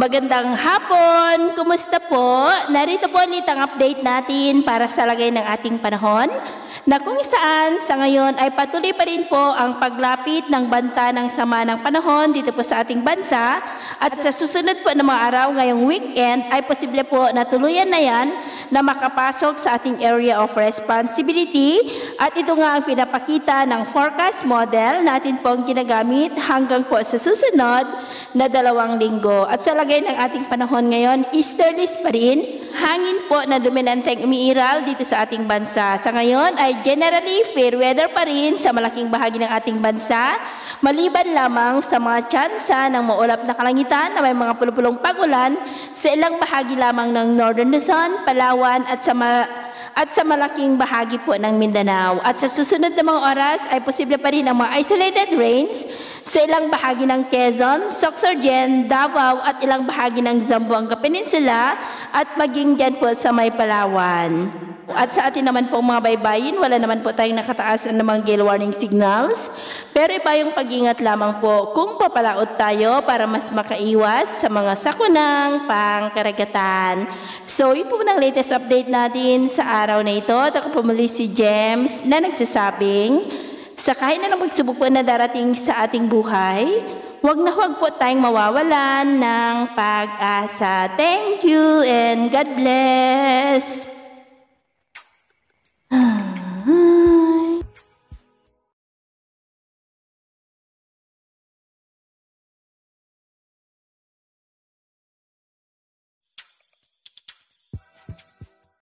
Magandang hapon! Kumusta po? Narito po ulit ang update natin para sa lagay ng ating panahon na kung saan sa ngayon ay patuloy pa rin po ang paglapit ng banta ng sama ng panahon dito po sa ating bansa at sa susunod po na mga araw ngayong weekend ay posible po na tuluyan na yan na makapasok sa ating area of responsibility at ito nga ang pinapakita ng forecast model natin pong ginagamit hanggang po sa susunod na 2 linggo. At sa lagay ng ating panahon ngayon, easterlies pa rin. Hangin po na dominanteng umiiral dito sa ating bansa. Sa ngayon ay generally fair weather pa rin sa malaking bahagi ng ating bansa. Maliban lamang sa mga tsansa ng maulap na kalangitan na may mga pulupulong pagulan sa ilang bahagi lamang ng Northern Luzon, Palawan at sa malaking bahagi po ng Mindanao. At sa susunod na mga oras ay posible pa rin ang mga isolated rains sa ilang bahagi ng Quezon, Sorsogon, Davao at ilang bahagi ng Zamboanga Peninsula at maging dyan po sa may Palawan. At sa atin naman pong mga baybayin, wala naman po tayong nakataas na mga gale warning signals. Pero iba yung pag-ingat lamang po kung papalaot tayo para mas makaiwas sa mga sakunang pangkaragatan. So, yun po ng latest update natin sa araw na ito. At ako po muli si James na nagsasabing, sa kahit na magsubok po na darating sa ating buhay, huwag po tayong mawawalan ng pag-asa. Thank you and God bless.